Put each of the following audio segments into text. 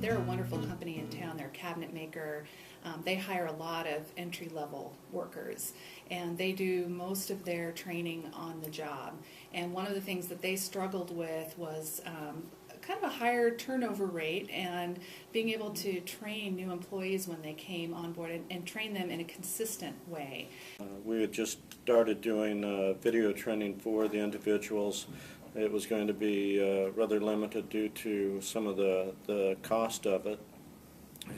They're a wonderful company in town. They're a cabinet maker. They hire a lot of entry-level workers, and they do most of their training on the job. And one of the things that they struggled with was kind of a higher turnover rate and being able to train new employees when they came on board and train them in a consistent way. We had just started doing video training for the individuals. It was going to be rather limited due to some of the cost of it.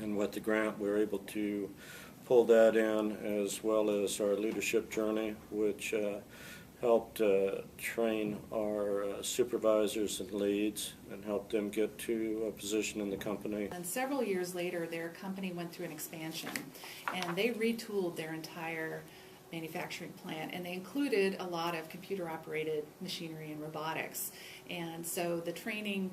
And with the grant, we were able to pull that in, as well as our leadership journey, which helped train our supervisors and leads and help them get to a position in the company. And several years later, their company went through an expansion, and they retooled their entire manufacturing plant, and they included a lot of computer-operated machinery and robotics. And so the training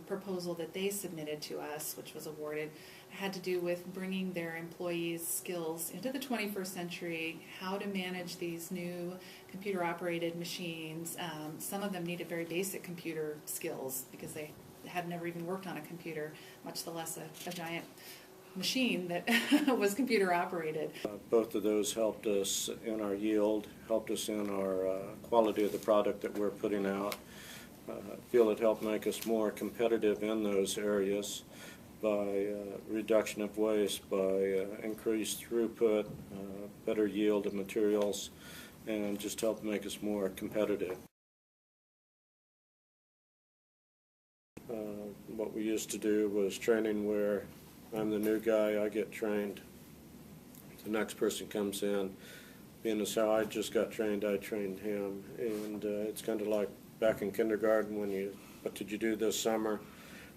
proposal that they submitted to us, which was awarded, had to do with bringing their employees' skills into the 21st century, how to manage these new computer-operated machines. Some of them needed very basic computer skills because they had never even worked on a computer, much less a giant machine that was computer operated. Both of those helped us in our yield, helped us in our quality of the product that we're putting out. I feel it helped make us more competitive in those areas by reduction of waste, by increased throughput, better yield of materials, and just helped make us more competitive. What we used to do was training where I'm the new guy, I get trained. The next person comes in, being as how I just got trained, I trained him. And it's kind of like back in kindergarten when what did you do this summer?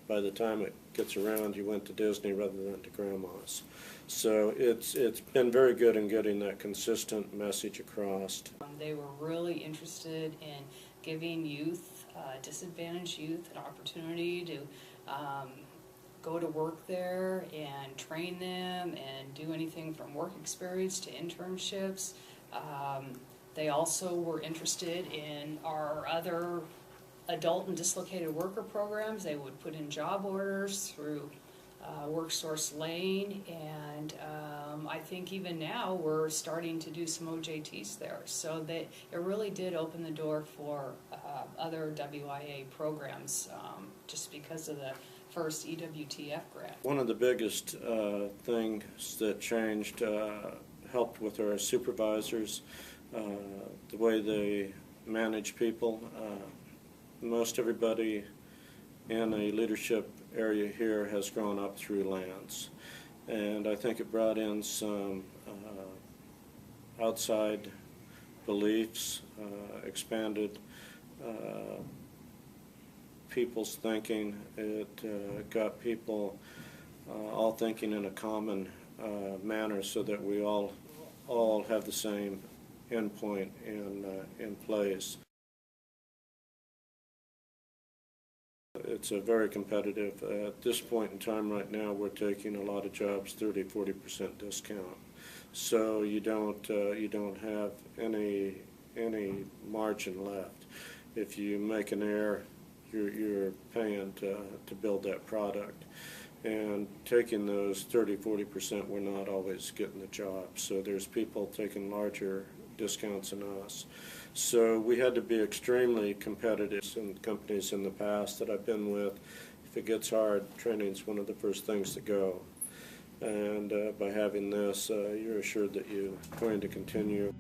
By the time it gets around, you went to Disney rather than to Grandma's. So it's been very good in getting that consistent message across. They were really interested in giving youth, disadvantaged youth, an opportunity to go to work there and train them and do anything from work experience to internships. They also were interested in our other adult and dislocated worker programs. They would put in job orders through WorkSource Lane, and I think even now we're starting to do some OJTs there. So it really did open the door for other WIA programs just because of the first EWTF grant. One of the biggest things that changed helped with our supervisors, the way they manage people. Most everybody in a leadership area here has grown up through Lanz, and I think it brought in some outside beliefs, expanded people's thinking. It got people all thinking in a common manner so that we all have the same endpoint in place. It's a very competitive. At this point in time right now, we're taking a lot of jobs 30–40% discount. So you don't have any margin left. If you make an error, you're paying to build that product. And taking those 30–40%, we're not always getting the job. So there's people taking larger discounts than us. So we had to be extremely competitive. In companies in the past that I've been with, if it gets hard, training's one of the first things to go. And by having this, you're assured that you're going to continue.